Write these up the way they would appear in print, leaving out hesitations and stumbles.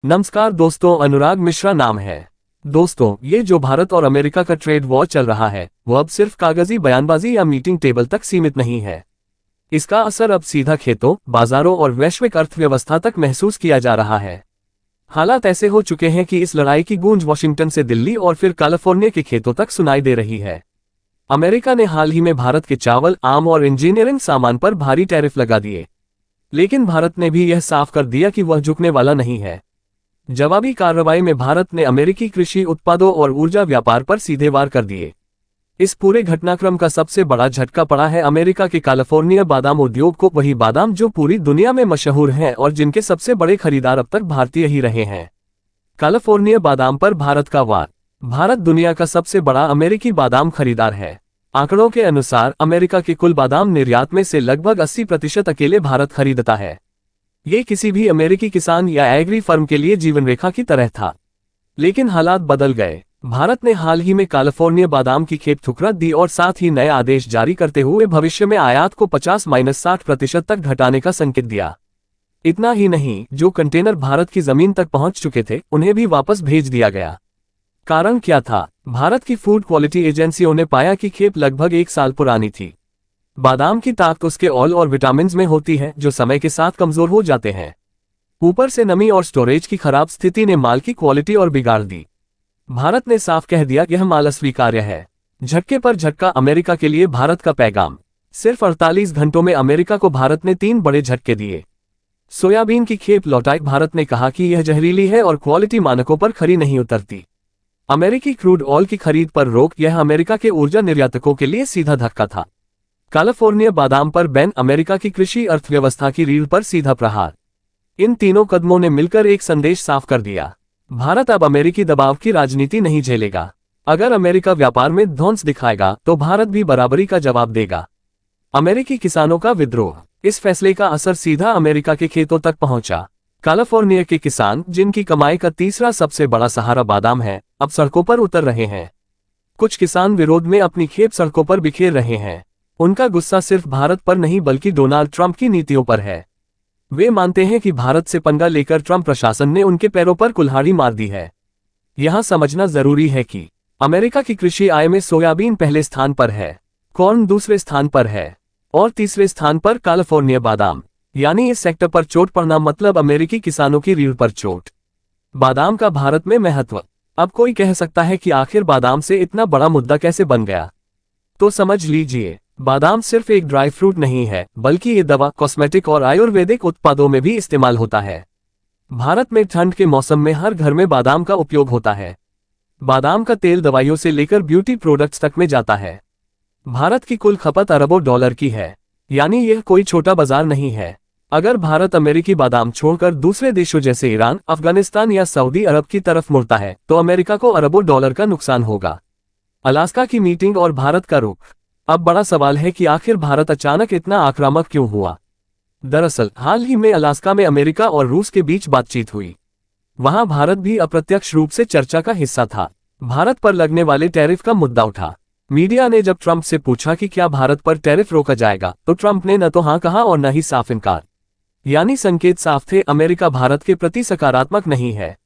नमस्कार दोस्तों, अनुराग मिश्रा नाम है। दोस्तों, ये जो भारत और अमेरिका का ट्रेड वॉर चल रहा है वो अब सिर्फ कागजी बयानबाजी या मीटिंग टेबल तक सीमित नहीं है। इसका असर अब सीधा खेतों, बाजारों और वैश्विक अर्थव्यवस्था तक महसूस किया जा रहा है। हालात ऐसे हो चुके हैं कि इस लड़ाई की गूंज वॉशिंगटन से दिल्ली और फिर कैलिफोर्निया के खेतों तक सुनाई दे रही है। अमेरिका ने हाल ही में भारत के चावल, आम और इंजीनियरिंग सामान पर भारी टैरिफ लगा दिए, लेकिन भारत ने भी यह साफ कर दिया कि वह झुकने वाला नहीं है। जवाबी कार्रवाई में भारत ने अमेरिकी कृषि उत्पादों और ऊर्जा व्यापार पर सीधे वार कर दिए। इस पूरे घटनाक्रम का सबसे बड़ा झटका पड़ा है अमेरिका के कैलिफोर्निया बादाम उद्योग को, वही बादाम जो पूरी दुनिया में मशहूर हैं और जिनके सबसे बड़े खरीदार अब तक भारतीय ही रहे हैं। कैलिफोर्निया बादाम पर भारत का वार। भारत दुनिया का सबसे बड़ा अमेरिकी बादाम खरीदार है। आंकड़ों के अनुसार अमेरिका के कुल बादाम निर्यात में से लगभग 80% अकेले भारत खरीदता है। ये किसी भी अमेरिकी किसान या एग्री फर्म के लिए जीवन रेखा की तरह था, लेकिन हालात बदल गए। भारत ने हाल ही में कैलिफोर्निया बादाम की खेप ठुकरा दी और साथ ही नए आदेश जारी करते हुए भविष्य में आयात को 50-60% तक घटाने का संकेत दिया। इतना ही नहीं, जो कंटेनर भारत की जमीन तक पहुंच चुके थे उन्हें भी वापस भेज दिया गया। कारण क्या था? भारत की फूड क्वालिटी एजेंसियों ने पाया कि खेप लगभग 1 साल पुरानी थी। बादाम की ताकत उसके ऑयल और विटामिन्स में होती है, जो समय के साथ कमजोर हो जाते हैं। ऊपर से नमी और स्टोरेज की खराब स्थिति ने माल की क्वालिटी और बिगाड़ दी। भारत ने साफ कह दिया यह माल अस्वीकार्य है। झटके पर झटका अमेरिका के लिए भारत का पैगाम। सिर्फ 48 घंटों में अमेरिका को भारत ने 3 बड़े झटके दिए। सोयाबीन की खेप लौटाई। भारत ने कहा कि यह जहरीली है और क्वालिटी मानकों पर खरी नहीं उतरती। अमेरिकी क्रूड ऑयल की खरीद पर रोक। यह अमेरिका के ऊर्जा निर्यातकों के लिए सीधा धक्का था। कैलिफोर्निया बादाम पर बैन। अमेरिका की कृषि अर्थव्यवस्था की रीढ़ पर सीधा प्रहार। इन तीनों कदमों ने मिलकर एक संदेश साफ कर दिया। भारत अब अमेरिकी दबाव की राजनीति नहीं झेलेगा। अगर अमेरिका व्यापार में ध्वंस दिखाएगा तो भारत भी बराबरी का जवाब देगा। अमेरिकी किसानों का विद्रोह। इस फैसले का असर सीधा अमेरिका के खेतों तक पहुंचा। कैलिफोर्निया के किसान, जिनकी कमाई का तीसरा सबसे बड़ा सहारा बादाम है, अब सड़कों पर उतर रहे हैं। कुछ किसान विरोध में अपनी खेप सड़कों पर बिखेर रहे हैं। उनका गुस्सा सिर्फ भारत पर नहीं बल्कि डोनाल्ड ट्रंप की नीतियों पर है। वे मानते हैं कि भारत से पंगा लेकर ट्रंप प्रशासन ने उनके पैरों पर कुल्हाड़ी मार दी है। यहां समझना जरूरी है कि अमेरिका की कृषि आय में सोयाबीन पहले स्थान पर है, कॉर्न दूसरे स्थान पर है और तीसरे स्थान पर कैलिफोर्निया बादाम। यानी इस सेक्टर पर चोट पड़ना मतलब अमेरिकी किसानों की रीढ़ पर चोट। बादाम का भारत में महत्व। अब कोई कह सकता है कि आखिर बादाम से इतना बड़ा मुद्दा कैसे बन गया? तो समझ लीजिए, बादाम सिर्फ एक ड्राई फ्रूट नहीं है, बल्कि ये दवा, कॉस्मेटिक और आयुर्वेदिक उत्पादों में भी इस्तेमाल होता है। भारत में ठंड के मौसम में हर घर में बादाम का उपयोग होता है। बादाम का तेल दवाइयों से लेकर ब्यूटी प्रोडक्ट्स तक में जाता है। भारत की कुल खपत अरबों डॉलर की है, यानी यह कोई छोटा बाजार नहीं है। अगर भारत अमेरिकी बादाम छोड़कर दूसरे देशों जैसे ईरान, अफगानिस्तान या सऊदी अरब की तरफ मुड़ता है तो अमेरिका को अरबों डॉलर का नुकसान होगा। अलास्का की मीटिंग और भारत का रुख। अब बड़ा सवाल है कि आखिर भारत अचानक इतना आक्रामक क्यों हुआ? दरअसल हाल ही में अलास्का में अमेरिका और रूस के बीच बातचीत हुई। वहां भारत भी अप्रत्यक्ष रूप से चर्चा का हिस्सा था। भारत पर लगने वाले टैरिफ का मुद्दा उठा। मीडिया ने जब ट्रंप से पूछा कि क्या भारत पर टैरिफ रोका जाएगा, तो ट्रंप ने न तो हां कहा और न ही साफ इनकार। यानी संकेत साफ थे, अमेरिका भारत के प्रति सकारात्मक नहीं है।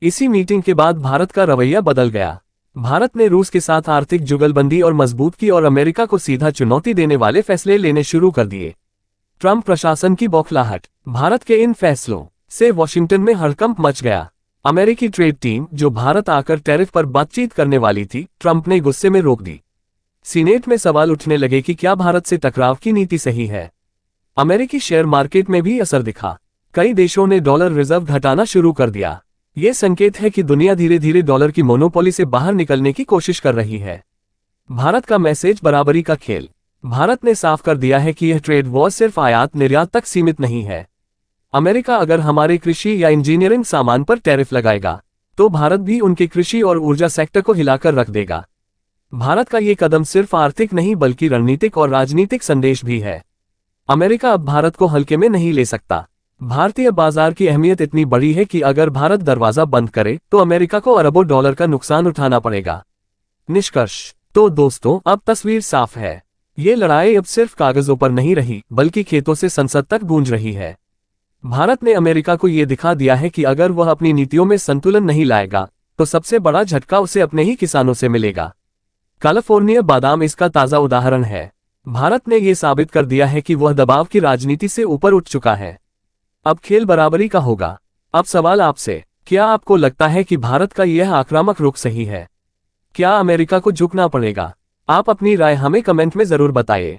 इसी मीटिंग के बाद भारत का रवैया बदल गया। भारत ने रूस के साथ आर्थिक जुगलबंदी और मजबूत की और अमेरिका को सीधा चुनौती देने वाले फैसले लेने शुरू कर दिए। ट्रंप प्रशासन की बौखलाहट। भारत के इन फैसलों से वॉशिंगटन में हड़कंप मच गया। अमेरिकी ट्रेड टीम, जो भारत आकर टैरिफ पर बातचीत करने वाली थी, ट्रंप ने गुस्से में रोक दी। सीनेट में सवाल उठने लगे कि क्या भारत से टकराव की नीति सही है। अमेरिकी शेयर मार्केट में भी असर दिखा। कई देशों ने डॉलर रिजर्व घटाना शुरू कर दिया। ये संकेत है कि दुनिया धीरे धीरे डॉलर की मोनोपोली से बाहर निकलने की कोशिश कर रही है। भारत का मैसेज, बराबरी का खेल। भारत ने साफ कर दिया है कि यह ट्रेड वॉर सिर्फ आयात निर्यात तक सीमित नहीं है। अमेरिका अगर हमारे कृषि या इंजीनियरिंग सामान पर टैरिफ लगाएगा तो भारत भी उनके कृषि और ऊर्जा सेक्टर को हिलाकर रख देगा। भारत का ये कदम सिर्फ आर्थिक नहीं बल्कि रणनीतिक और राजनीतिक संदेश भी है। अमेरिका अब भारत को हल्के में नहीं ले सकता। भारतीय बाजार की अहमियत इतनी बड़ी है कि अगर भारत दरवाजा बंद करे तो अमेरिका को अरबों डॉलर का नुकसान उठाना पड़ेगा। निष्कर्ष। तो दोस्तों, अब तस्वीर साफ है। ये लड़ाई अब सिर्फ कागजों पर नहीं रही बल्कि खेतों से संसद तक गूंज रही है। भारत ने अमेरिका को ये दिखा दिया है कि अगर वह अपनी नीतियों में संतुलन नहीं लाएगा तो सबसे बड़ा झटका उसे अपने ही किसानों से मिलेगा। कैलिफोर्निया बादाम इसका ताज़ा उदाहरण है। भारत ने यह साबित कर दिया है कि वह दबाव की राजनीति से ऊपर उठ चुका है। अब खेल बराबरी का होगा। अब सवाल आपसे, क्या आपको लगता है कि भारत का यह आक्रामक रुख सही है? क्या अमेरिका को झुकना पड़ेगा? आप अपनी राय हमें कमेंट में जरूर बताइए।